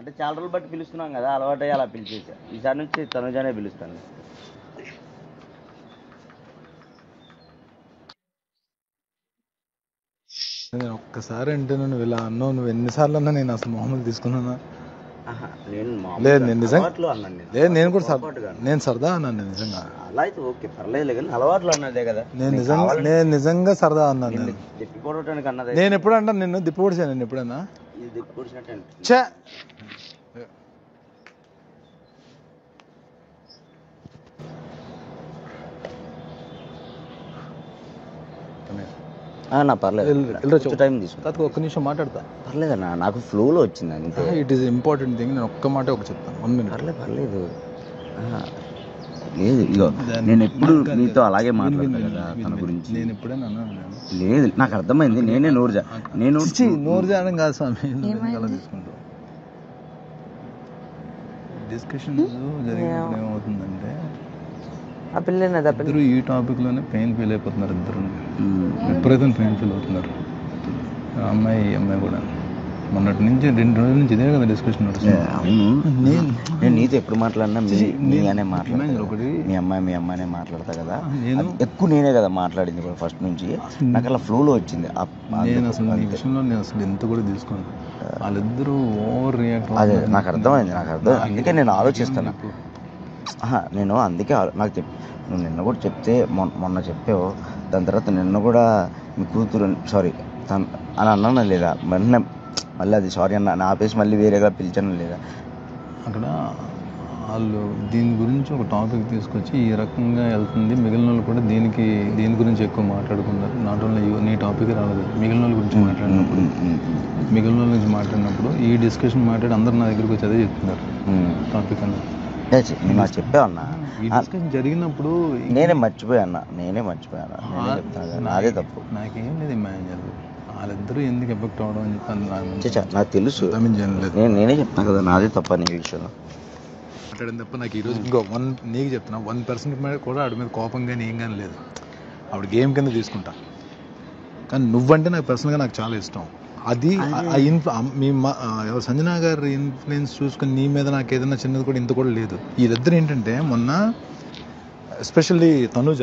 అంటే చాలా రోజులు బట్టి పిలుస్తున్నాం కదా, అలవాటు అయ్యి అలా పిలిచేసా. ఈసారి నుంచి తనుజానే పిలుస్తాను. నేను ఒక్కసారి అంటే నువ్వు ఇలా అన్నావు, నువ్వు ఎన్నిసార్లు అన్నా నేను అసలు మామూలు తీసుకున్నానా? లేదు నేను నిజంగా లేదు, నేను కూడా నేను సరదా అన్నాను నిజంగా. అలా అయితే ఓకే పర్లేదు కానీ అలవాట్లు అన్నదే కదా. నేను నిజంగా సరదా అన్నాను. నేను దిప్పిపోవటానికి అన్నదే. నేను ఎప్పుడు అంటాను నిన్ను దిప్పిపొడిచాను? నేను ఎప్పుడన్నా ఇది దిప్పిపొడిచినట్టే చే నా పర్లేదు, టైం తీసుకుంటా. ఒక్క నిమిషం మాట్లాడతా. పర్లేదన్నా, నాకు ఫ్లోలో వచ్చింది అంతే. It is important thing. నేను ఒక్క మాట చెప్తాను. 1 minute. పర్లేదు లేదు. ఇగో నేను ఎప్పుడు నీతో అలాగే మాట్లాడతాను కదా తన గురించి. నేను ఎప్పుడైనా లేదు, నాకు అర్థమైంది. నేనే నోరు జాడడం కాదు స్వామి. అలా తీసుకుంటాం. డిస్కషన్ జరిగినప్పుడు ఏమవుతుందంటే ఆ పిల్ల ఇద్దరు ఈ టాపిక్ లోనే పెయిన్ ఫీల్ అయిపోతున్నారు. ఇద్దరు విపరీతం పెయిన్ ఫీల్ అవుతున్నారు. అమ్మాయి కూడా మొన్నటి నుంచి 2 రోజుల నుంచి ఇదే కదా డిస్కషన్ నడుస్తుంది. అవును, నేను నీతో ఎప్పుడు మాట్లాడినా మీనే మాట్లాడతాను. ఒకటి మీ అమ్మాయినే మాట్లాడతా కదా. ఎక్కువ నేనే కదా మాట్లాడింది కూడా ఫస్ట్ నుంచి. నాకు అలా ఫ్లోలో వచ్చింది. నేను అసలు ఈ విషయంలో నేను అసలు ఎంత కూడా తీసుకోను. వాళ్ళిద్దరూ ఓవర్ రియాక్ట్. అదే నాకు అర్థమైంది. అందుకే నేను ఆలోచిస్తాను. నేను అందుకే నాకు నువ్వు నిన్న కూడా చెప్తే మొన్న చెప్పావు. దాని తర్వాత నిన్న కూడా మీ కూతురు సారీ అని అన్నాను లేదా? మళ్ళీ అది సారీ అన్న నా ఆపేసి మళ్ళీ వేరేగా పిలిచాను లేదా? అక్కడ వాళ్ళు దీని గురించి ఒక టాపిక్ తీసుకొచ్చి ఈ రకంగా వెళ్తుంది. మిగిలిన వాళ్ళు కూడా దీని గురించి ఎక్కువ మాట్లాడుకున్నారు. నాట్ ఓన్లీ నీ టాపిక్ రాలేదు, మిగిలిన వాళ్ళ గురించి మాట్లాడినప్పుడు ఈ డిస్కషన్ మాట్లాడి అందరు నా దగ్గరికి వచ్చి అదే చెప్తున్నారు టాపిక్ అన్న. నేను చెప్పావన్నా, ఈ డిస్కషన్ జరిగినప్పుడు నేనే మర్చిపోయాను. అదే తప్పు. నాకేం లేదు ఇమాజిన్ వాళ్ళిద్దరూ ఎందుకు ఎఫెక్ట్ అవడం అని చెప్పి నాకు తెలుసు. నేనే చెప్తాను కదా నాదే తప్ప నీ విషయంలో మాట్లాడిన తప్ప. నాకు ఈరోజు ఇంకో నీకు చెప్తున్నా 1% మీద కూడా ఆడి మీద కోపం కానీ ఏం కానీ లేదు. ఆవిడ గేమ్ కింద తీసుకుంటా. కానీ నువ్వంటే నాకు పర్సనల్గా నాకు చాలా ఇష్టం. అది ఎవరు సంజనా గారి ఇన్ఫ్లుయెన్స్ చూసుకుని నీ మీద నాకు ఏదైనా చిన్నది కూడా ఇంత కూడా లేదు. వీళ్ళిద్దరు ఏంటంటే మొన్న ఎస్పెషల్లీ తనుజ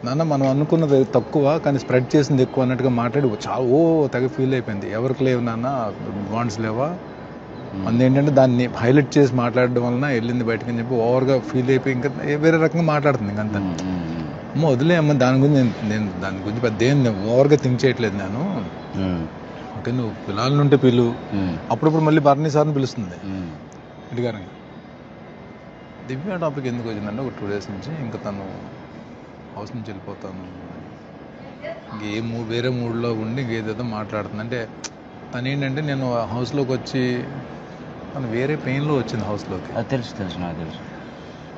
నాన్న మనం అనుకున్నది తక్కువ కానీ స్ప్రెడ్ చేసింది ఎక్కువ అన్నట్టుగా మాట్లాడి చాలా తెగ ఫీల్ అయిపోయింది. ఎవరికి లేవు నాన్న బాండ్స్ లేవా అందు ఏంటంటే దాన్ని హైలైట్ చేసి మాట్లాడడం వలన వెళ్ళింది బయటకు అని చెప్పి ఓవర్గా ఫీల్ అయిపోయి ఇంకా వేరే రకంగా మాట్లాడుతుంది. ఇంకంతా అమ్మ వదిలే అమ్మ, దాని గురించి నేను దాని గురించి పెద్ద ఏం ఓవర్గా థింక్ చేయట్లేదు నేను. ఓకే నువ్వు పిల్లలుంటే పిలు. అప్పుడప్పుడు మళ్ళీ భరణి సార్ని పిలుస్తుంది ఇంటిగారంగా. దివ్య టాపిక్ ఎందుకు వచ్చిందంటే ఒక 2 days నుంచి ఇంకా తను హౌస్ నుంచి వెళ్ళిపోతాను వేరే మూడ్లో ఉండి ఏదేదో మాట్లాడుతుంది. అంటే తను ఏంటంటే నేను హౌస్లోకి వచ్చి తను వేరే పెయిన్లో వచ్చింది హౌస్లోకి. తెలుసు నాకు తెలుసు.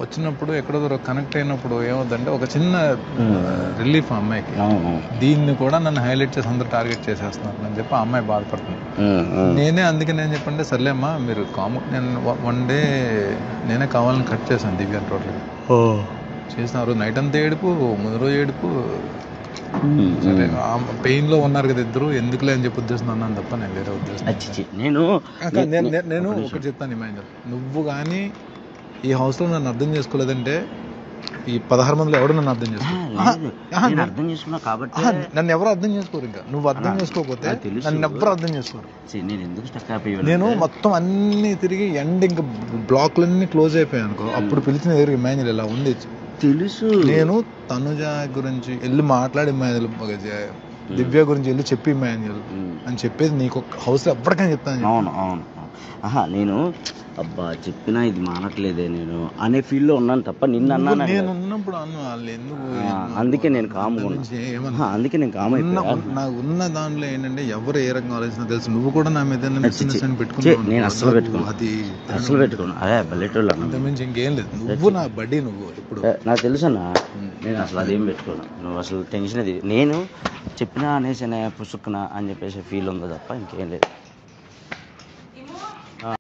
వచ్చినప్పుడు ఎక్కడో కనెక్ట్ అయినప్పుడు ఏమవుతుందంటే ఒక చిన్న రిలీఫ్ అమ్మాయికి. దీన్ని కూడా నన్ను హైలైట్ చేసి అందరూ టార్గెట్ చేసేస్తున్నారు అని చెప్పి ఆ అమ్మాయి బాధపడుతుంది. అందుకే నేను చెప్పండి సర్లే అమ్మా మీరు నేను 1 day నేనే కావాలని కట్ చేశాను దివ్య టోటల్గా. చేసిన రోజు నైట్ అంతా ఏడుపు, ముందు రోజు ఏడుపు. సరే పెయిన్ లో ఉన్నారు కదా ఇద్దరు, ఎందుకులే అని చెప్పి ఉద్దేశం అన్నాను తప్ప నేను వేరే ఉద్దేశం. నేను ఒకటి చెప్తాను ఇమాజిన్, నువ్వు కానీ ఈ హౌస్ లో నన్ను అర్థం చేసుకోలేదంటే ఈ 16 మందిలో ఎవడు నన్ను అర్థం చేసుకున్నా కాబట్టి నన్ను ఎవరు అర్థం చేసుకోరు. ఇంకా నువ్వు అర్థం చేసుకోకపోతే నన్ను ఎవరు అర్థం చేసుకోరు. నేను మొత్తం అన్ని తిరిగి ఎండ్ ఇంకా బ్లాక్లన్నీ క్లోజ్ అయిపోయాను అనుకో. అప్పుడు పిలిచిన దగ్గర ఇమాజిన్ ఇలా ఉంది తెలుసు. నేను తనుజ గురించి వెళ్ళి మాట్లాడి ఇమాజిన్, దివ్య గురించి వెళ్ళి చెప్పి ఇమాజిన్ అని చెప్పేది నీకు హౌస్ లో ఎప్పటికైనా చెప్తాను. అవును నేను అబ్బా చెప్పినా ఇది మానట్లేదే నేను అనే ఫీల్ లో ఉన్నాను తప్ప నిన్న అన్నాను. నేను ఉన్నప్పుడు వాళ్ళు ఎందుకు, అందుకే నేను నాకు ఉన్న దాంట్లో ఏంటంటే ఎవరు ఏ రకంగా ఆలోచన తెలుసు. నువ్వు కూడా నా మీద నేను అసలు పెట్టుకోను. అదే బల్లెటోళ్ళు అంతకుమించి ఇంకేం లేదు. నువ్వు నా బడ్డీ, నువ్వు ఇప్పుడు నాకు తెలుసు అన్న. నేను అసలు అదేం పెట్టుకోను. నువ్వు అసలు టెన్షన్ అది నేను చెప్పినా అనేసి పుసుక్కునా అని చెప్పేసి ఫీల్ ఉందో తప్ప ఇంకేం లేదు.